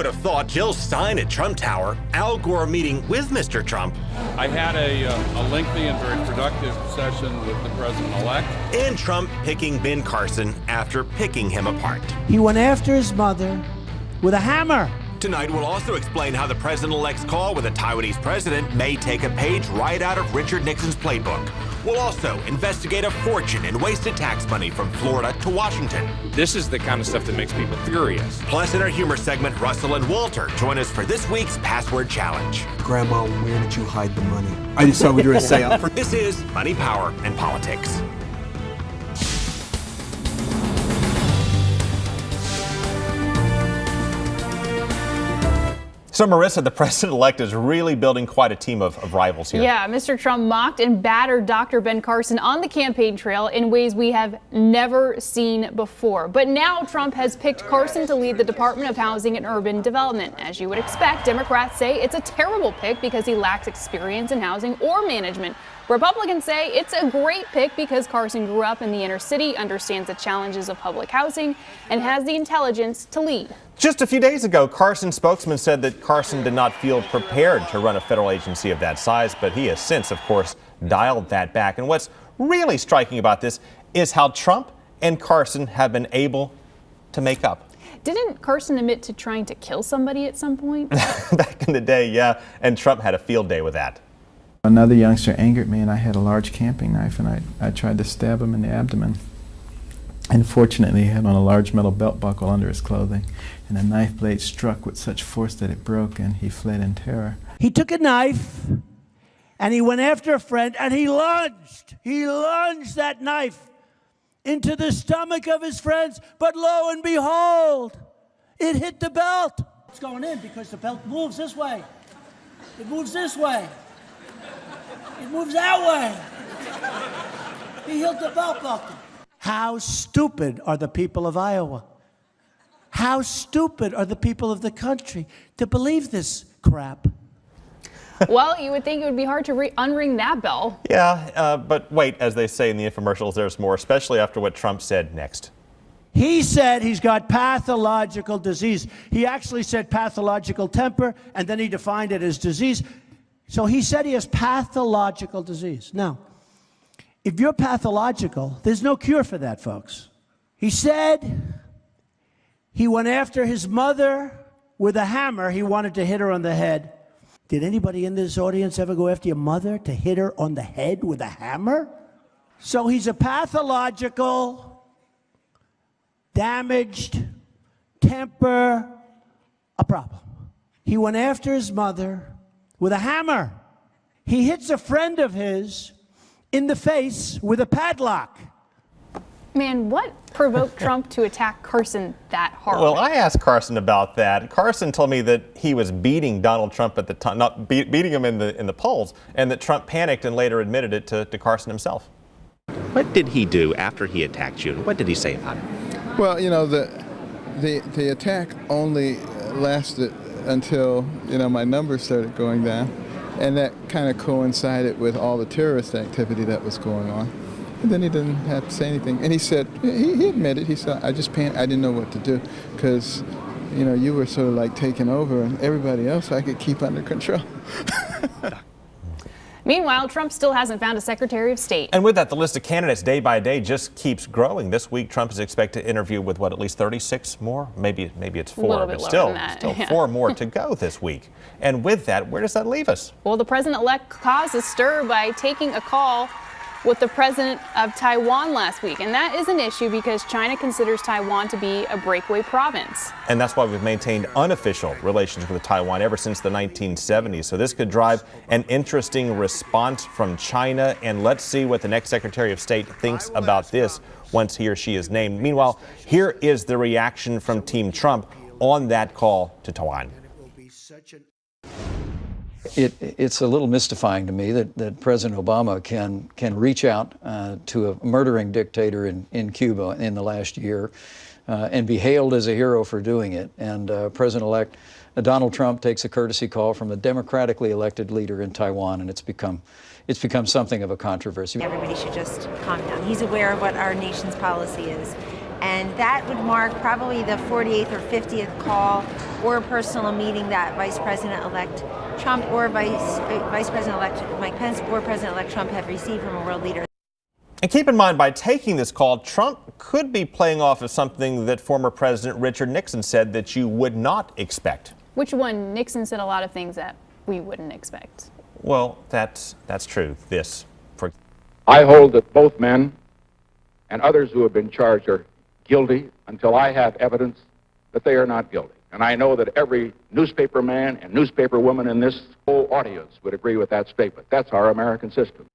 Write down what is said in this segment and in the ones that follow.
would have thought Jill Stein at Trump Tower, Al Gore meeting with Mr. Trump. I had a lengthy and very productive session with the president-elect. And Trump picking Ben Carson after picking him apart. He went after his mother with a hammer. Tonight, we'll also explain how the president-elect's call with the Taiwanese president may take a page right out of Richard Nixon's playbook. We'll also investigate a fortune in wasted tax money from Florida to Washington. This is the kind of stuff that makes people furious. Plus, in our humor segment, Russell and Walter join us for this week's Password Challenge. Grandma, where did you hide the money? I just saw what you were saying. This is Money, Power, and Politics. So, Marissa, the president-elect is really building quite a team of rivals here. Yeah, Mr. Trump mocked and battered Dr. Ben Carson on the campaign trail in ways we have never seen before. But now Trump has picked Carson to lead the Department of Housing and Urban Development. As you would expect, Democrats say it's a terrible pick because he lacks experience in housing or management. Republicans say it's a great pick because Carson grew up in the inner city, understands the challenges of public housing, and has the intelligence to lead. Just a few days ago, Carson's spokesman said that Carson did not feel prepared to run a federal agency of that size, but he has since, of course, dialed that back. And what's really striking about this is how Trump and Carson have been able to make up. Didn't Carson admit to trying to kill somebody at some point? Back in the day, yeah, and Trump had a field day with that. Another youngster angered me, and I had a large camping knife, and I tried to stab him in the abdomen. And fortunately, he had on a large metal belt buckle under his clothing, and the knife blade struck with such force that it broke, and he fled in terror. He took a knife, and he went after a friend, and he lunged that knife into the stomach of his friends, but lo and behold, it hit the belt. It's going in because the belt moves this way. It moves this way. It moves that way. He hit the belt buckle. How stupid are the people of Iowa? How stupid are the people of the country to believe this crap? Well, you would think it would be hard to unring that bell. Yeah, but wait, as they say in the infomercials, there's more, especially after what Trump said next. He said he's got pathological disease. He actually said pathological temper, and then he defined it as disease. So he said he has pathological disease. Now, if you're pathological, there's no cure for that, folks. He said he went after his mother with a hammer. He wanted to hit her on the head. Did anybody in this audience ever go after your mother to hit her on the head with a hammer? So he's a pathological, damaged, temper, a problem. He went after his mother with a hammer. He hits a friend of his in the face with a padlock. Man, what provoked Trump to attack Carson that hard? Well, I asked Carson about that. Carson told me that he was beating Donald Trump at the time, not beating him in the polls, and that Trump panicked and later admitted it to Carson himself. What did he do after he attacked you? What did he say about it? Well, you know, the attack only lasted until, you know, my numbers started going down, and that kind of coincided with all the terrorist activity that was going on. And then he didn't have to say anything, and he said, he admitted, he said, I didn't know what to do, because, you know, you were sort of like taking over, and everybody else I could keep under control. Meanwhile, Trump still hasn't found a Secretary of State. And with that, the list of candidates day by day just keeps growing. This week, Trump is expected to interview with, what, at least 36 more? Maybe it's 4, but still 4 more to go this week. And with that, where does that leave us? Well, the president-elect caused a stir by taking a call with the president of Taiwan last week. And that is an issue because China considers Taiwan to be a breakaway province. And that's why we've maintained unofficial relations with Taiwan ever since the 1970s. So this could drive an interesting response from China. And let's see what the next Secretary of State thinks about this once he or she is named. Meanwhile, here is the reaction from Team Trump on that call to Taiwan. It's a little mystifying to me that President Obama can reach out to a murdering dictator in Cuba in the last year and be hailed as a hero for doing it. And President-elect Donald Trump takes a courtesy call from a democratically elected leader in Taiwan, and it's become something of a controversy. Everybody should just calm down. He's aware of what our nation's policy is. And that would mark probably the 48th or 50th call or personal meeting that Vice President-elect Trump or Vice President-elect Mike Pence or President-elect Trump have received from a world leader. And keep in mind, by taking this call, Trump could be playing off of something that former President Richard Nixon said that you would not expect. Which one? Nixon said a lot of things that we wouldn't expect. Well, that's true. I hold that both men and others who have been charged are guilty until I have evidence that they are not guilty. And I know that every newspaper man and newspaper woman in this whole audience would agree with that statement. That's our American system.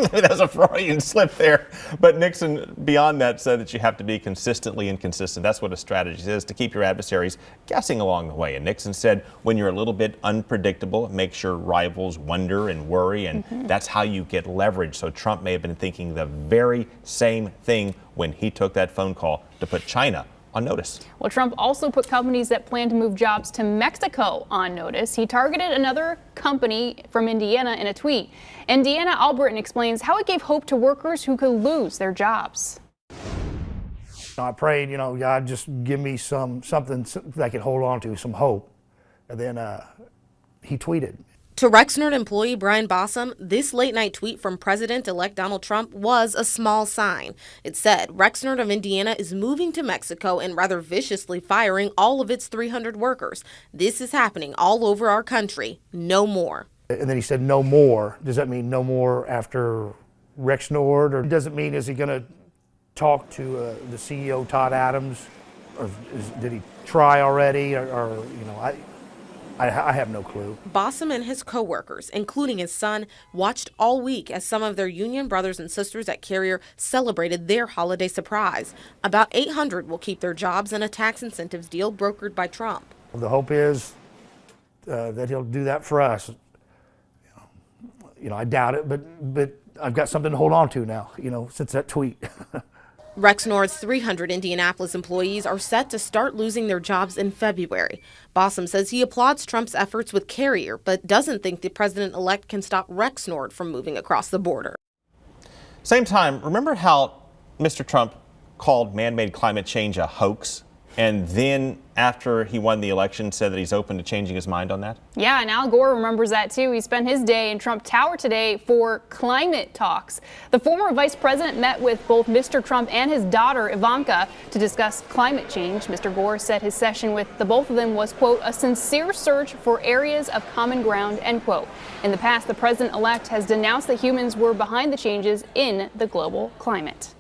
There's a Freudian slip there. But Nixon, beyond that, said that you have to be consistently inconsistent. That's what a strategy is, to keep your adversaries guessing along the way. And Nixon said, when you're a little bit unpredictable, it makes your rivals wonder and worry, and that's how you get leverage. So Trump may have been thinking the very same thing when he took that phone call to put China on notice. Well, Trump also put companies that plan to move jobs to Mexico on notice. He targeted another company from Indiana in a tweet. Indiana Albritton explains how it gave hope to workers who could lose their jobs. I prayed, God, just give me something that I could hold on to, some hope. And then he tweeted. To Rexnord employee Brian Bossum, this late-night tweet from President-elect Donald Trump was a small sign. It said, Rexnord of Indiana is moving to Mexico and rather viciously firing all of its 300 workers. This is happening all over our country. No more. And then he said, no more. Does that mean no more after Rexnord? Or does it mean, is he going to talk to the CEO, Todd Adams? Or did he try already? I have no clue. Bossum and his co-workers, including his son, watched all week as some of their union brothers and sisters at Carrier celebrated their holiday surprise. About 800 will keep their jobs in a tax incentives deal brokered by Trump. The hope is that he'll do that for us. I doubt it, but I've got something to hold on to now, since that tweet. Rexnord's 300 Indianapolis employees are set to start losing their jobs in February. Bossum says he applauds Trump's efforts with Carrier, but doesn't think the president-elect can stop Rexnord from moving across the border. Same time, remember how Mr. Trump called man-made climate change a hoax? And then after he won the election, said that he's open to changing his mind on that? Yeah, and Al Gore remembers that too. He spent his day in Trump Tower today for climate talks. The former vice president met with both Mr. Trump and his daughter Ivanka to discuss climate change. Mr. Gore said his session with the both of them was, quote, a sincere search for areas of common ground, end quote. In the past, the president-elect has denounced that humans were behind the changes in the global climate.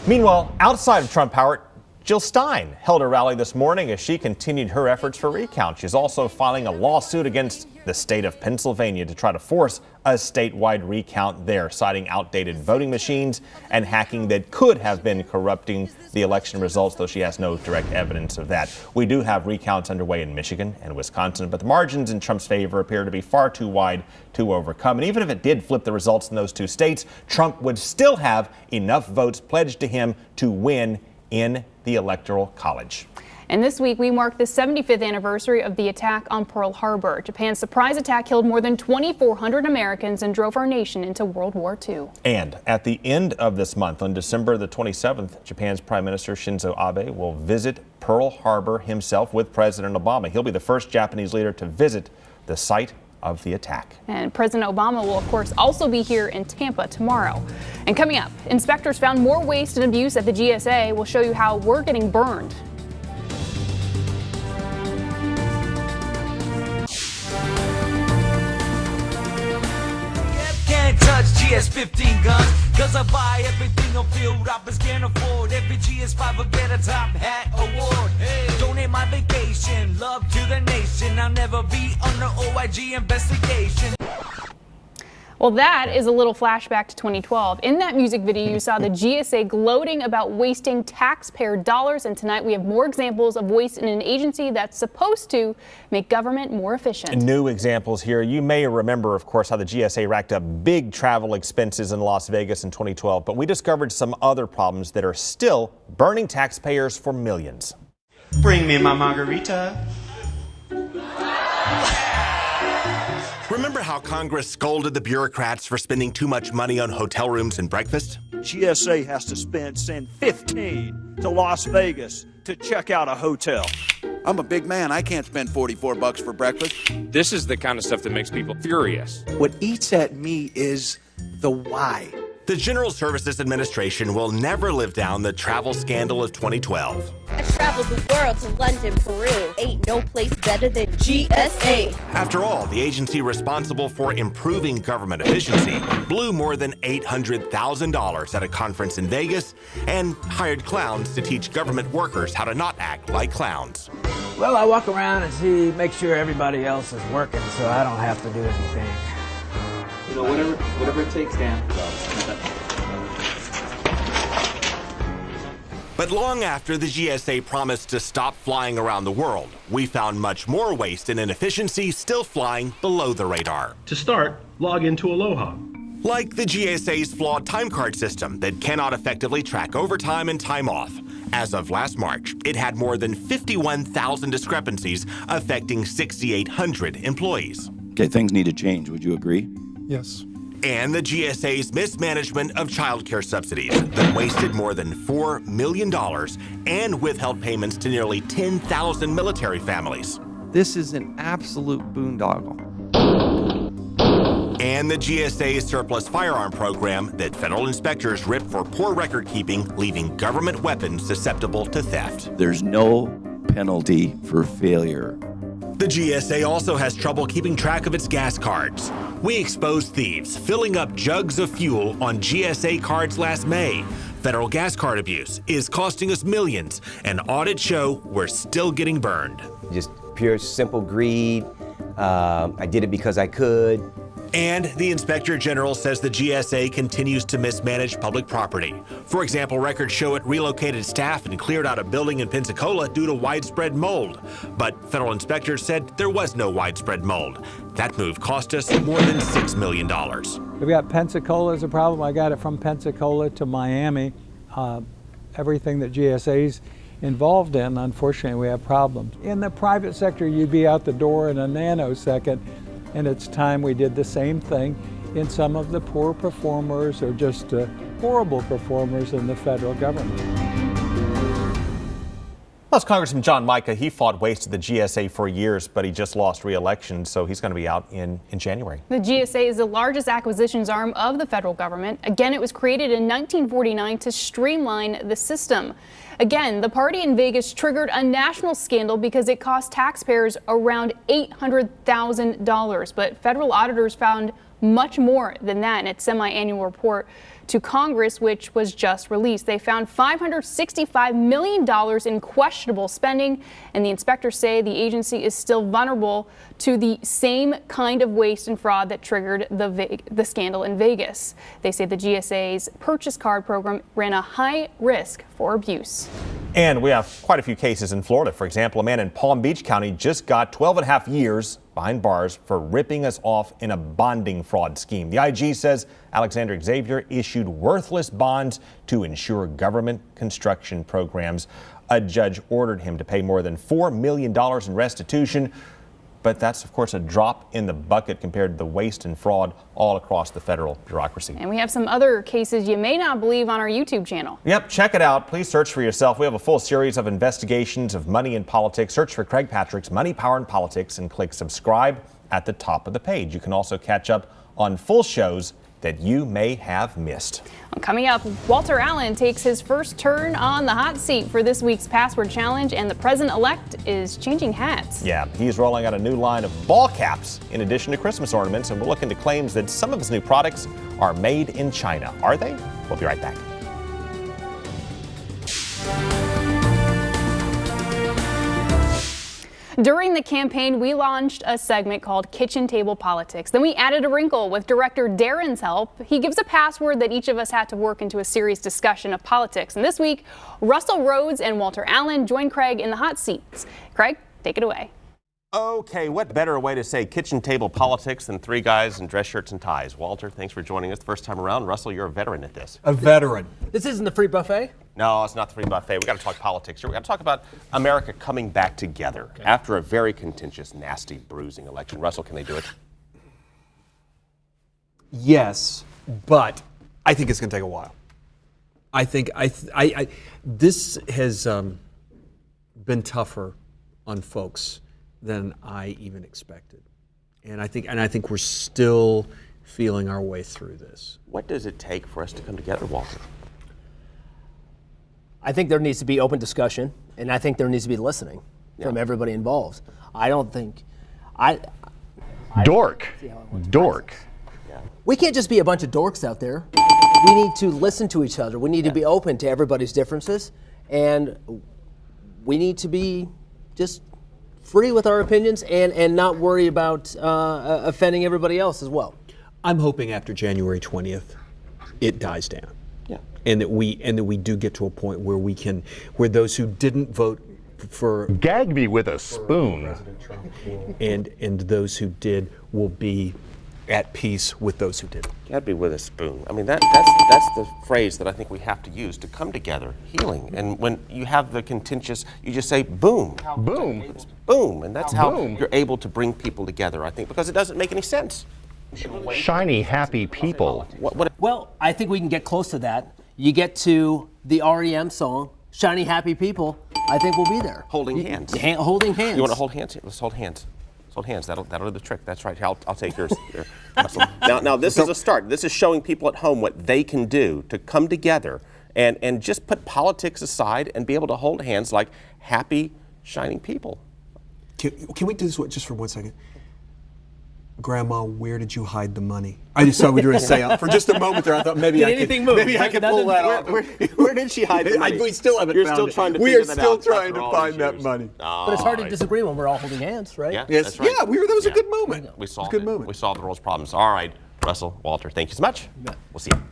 Meanwhile, outside of Trump Tower, Jill Stein held a rally this morning as she continued her efforts for recount. She's also filing a lawsuit against the state of Pennsylvania to try to force a statewide recount there, citing outdated voting machines and hacking that could have been corrupting the election results, though she has no direct evidence of that. We do have recounts underway in Michigan and Wisconsin, but the margins in Trump's favor appear to be far too wide to overcome. And even if it did flip the results in those two states, Trump would still have enough votes pledged to him to win in the Electoral College. And this week, we mark the 75th anniversary of the attack on Pearl Harbor. Japan's surprise attack killed more than 2,400 Americans and drove our nation into World War II. And at the end of this month, on December the 27th, Japan's Prime Minister Shinzo Abe will visit Pearl Harbor himself with President Obama. He'll be the first Japanese leader to visit the site of the attack. And President Obama will, of course, also be here in Tampa tomorrow. And coming up, inspectors found more waste and abuse at the GSA. We'll show you how we're getting burned. Can't touch GS15 guns, cause I buy everything on field. Rappers can't afford every GS5 will get a top hat award. Hey. Donate my vacation, love to the nation. I'll never be under OIG investigation. Well, that is a little flashback to 2012. In that music video, you saw the GSA gloating about wasting taxpayer dollars. And tonight we have more examples of waste in an agency that's supposed to make government more efficient. New examples here. You may remember, of course, how the GSA racked up big travel expenses in Las Vegas in 2012. But we discovered some other problems that are still burning taxpayers for millions. Bring me my margarita. Remember how Congress scolded the bureaucrats for spending too much money on hotel rooms and breakfast? GSA has to send 15 to Las Vegas to check out a hotel. I'm a big man. I can't spend $44 for breakfast. This is the kind of stuff that makes people furious. What eats at me is the why. The General Services Administration will never live down the travel scandal of 2012. I traveled the world to London, Peru. Ain't no place better than GSA. After all, the agency responsible for improving government efficiency blew more than $800,000 at a conference in Vegas and hired clowns to teach government workers how to not act like clowns. Well, I walk around and make sure everybody else is working so I don't have to do anything. You know, whatever it takes, Dan. But long after the GSA promised to stop flying around the world, we found much more waste and inefficiency still flying below the radar. To start, log into Aloha. Like the GSA's flawed time card system that cannot effectively track overtime and time off. As of last March, it had more than 51,000 discrepancies affecting 6,800 employees. Okay, things need to change. Would you agree? Yes. And the GSA's mismanagement of child care subsidies that wasted more than $4 million and withheld payments to nearly 10,000 military families. This is an absolute boondoggle. And the GSA's surplus firearm program that federal inspectors ripped for poor record keeping, leaving government weapons susceptible to theft. There's no penalty for failure. The GSA also has trouble keeping track of its gas cards. We exposed thieves filling up jugs of fuel on GSA cards last May. Federal gas card abuse is costing us millions, and audits show we're still getting burned. Just pure, simple greed. I did it because I could. And the Inspector General says the GSA continues to mismanage public property. For example, records show it relocated staff and cleared out a building in Pensacola due to widespread mold. But federal inspectors said there was no widespread mold. That move cost us more than $6 million. We've got Pensacola as a problem. I got it from Pensacola to Miami. Everything that GSA's involved in, unfortunately, we have problems. In the private sector, you'd be out the door in a nanosecond. And it's time we did the same thing in some of the poor performers or just horrible performers in the federal government. Plus, Congressman John Mica, he fought waste at the GSA for years, but he just lost re-election, so he's going to be out in January. The GSA is the largest acquisitions arm of the federal government. Again, it was created in 1949 to streamline the system. Again, the party in Vegas triggered a national scandal because it cost taxpayers around $800,000. But federal auditors found much more than that in its semi-annual report to Congress, which was just released. They found $565 million in questionable spending, and the inspectors say the agency is still vulnerable to the same kind of waste and fraud that triggered the scandal in Vegas. They say the GSA's purchase card program ran a high risk for abuse. And we have quite a few cases in Florida. For example, a man in Palm Beach County just got 12.5 years behind bars for ripping us off in a bonding fraud scheme. The IG says Alexander Xavier issued worthless bonds to ensure government construction programs. A judge ordered him to pay more than $4 million in restitution. But that's, of course, a drop in the bucket compared to the waste and fraud all across the federal bureaucracy. And we have some other cases you may not believe on our YouTube channel. Yep, check it out. Please search for yourself. We have a full series of investigations of money in politics. Search for Craig Patrick's Money, Power, and Politics and click subscribe at the top of the page. You can also catch up on full shows that you may have missed. Coming up, Walter Allen takes his first turn on the hot seat for this week's password challenge, and the president-elect is changing hats. Yeah, he's rolling out a new line of ball caps in addition to Christmas ornaments, and we'll look into claims that some of his new products are made in China. Are they? We'll be right back. During the campaign, we launched a segment called Kitchen Table Politics. Then we added a wrinkle with director Darren's help. He gives a password that each of us had to work into a serious discussion of politics. And this week, Russell Rhodes and Walter Allen join Craig in the hot seats. Craig, take it away. Okay, what better way to say kitchen table politics than three guys in dress shirts and ties? Walter, thanks for joining us the first time around. Russell, you're a veteran at this. A veteran. This isn't the free buffet? No, it's not the free buffet. We got to talk politics here. We got to talk about America coming back together after a very contentious, nasty, bruising election. Russell, can they do it? Yes, but I think it's going to take a while. I think this has been tougher on folks than I even expected, and I think we're still feeling our way through this. What does it take for us to come together, Walter? I think there needs to be open discussion, and I think there needs to be listening from everybody involved. I don't think Dork. We can't just be a bunch of dorks out there. We need to listen to each other. We need to be open to everybody's differences, and we need to be just free with our opinions and not worry about offending everybody else as well. I'm hoping after January 20th, it dies down. Yeah. And that we do get to a point where where those who didn't vote for Gag me with a spoon. and those who did will be at peace with those who didn't. Gag me with a spoon. I mean, that's the phrase that I think we have to use to come together, healing. And when you have the contentious, you just say boom. Boom. Boom. And that's how Boom. you're able to bring people together, I think, because it doesn't make any sense. Shiny, happy people. Well, I think we can get close to that. You get to the REM song, Shiny Happy People, I think we'll be there. Holding hands. Holding hands. You want to hold hands? Let's hold hands. Let's hold hands. That'll do the trick. That's right. I'll take yours. Now this is a start. This is showing people at home what they can do to come together and just put politics aside and be able to hold hands like happy, shining people. Can we do this just for 1 second? Grandma, where did you hide the money? I just saw we were a seance. For just a moment there, I thought maybe I could pull that off. Where did she hide the money? We still haven't found it. You're still trying to We figure are that still out trying after to all find these that years. money. But it's hard to disagree when we're all holding hands, right? Yeah, Yes. that's right. Yeah, that was a good moment. We solved good it. moment. We solved the world's problems. All right, Russell, Walter, thank you so much. We'll see you.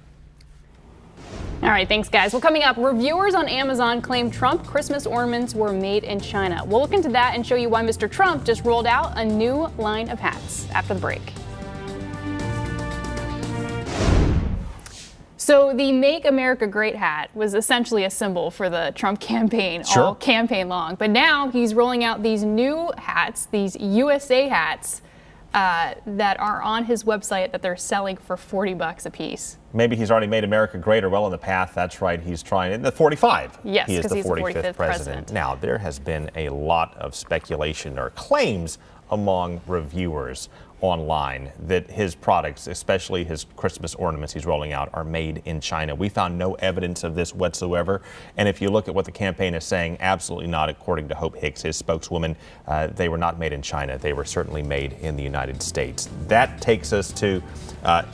All right, thanks, guys. Well, coming up, reviewers on Amazon claim Trump Christmas ornaments were made in China. We'll look into that and show you why Mr. Trump just rolled out a new line of hats after the break. So the Make America Great hat was essentially a symbol for the Trump campaign all campaign long. But now he's rolling out these new hats, these USA hats, that are on his website that they're selling for $40 a piece. Maybe he's already made America great or well on the path. That's right. He's trying the 45. Yes, he is because the he's 45th president. Now, there has been a lot of speculation or claims among reviewers online that his products, especially his Christmas ornaments he's rolling out, are made in China. We found no evidence of this whatsoever. And if you look at what the campaign is saying, absolutely not, according to Hope Hicks, his spokeswoman. They were not made in China. They were certainly made in the United States. That takes us to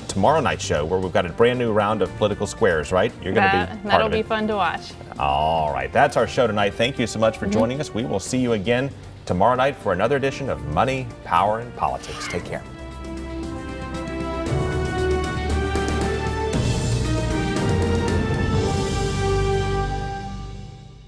tomorrow night's show, where we've got a brand new round of political squares, right? You're going to be part of it. That'll be fun to watch. All right. That's our show tonight. Thank you so much for joining us. We will see you again tomorrow night for another edition of Money, Power, and Politics. Take care.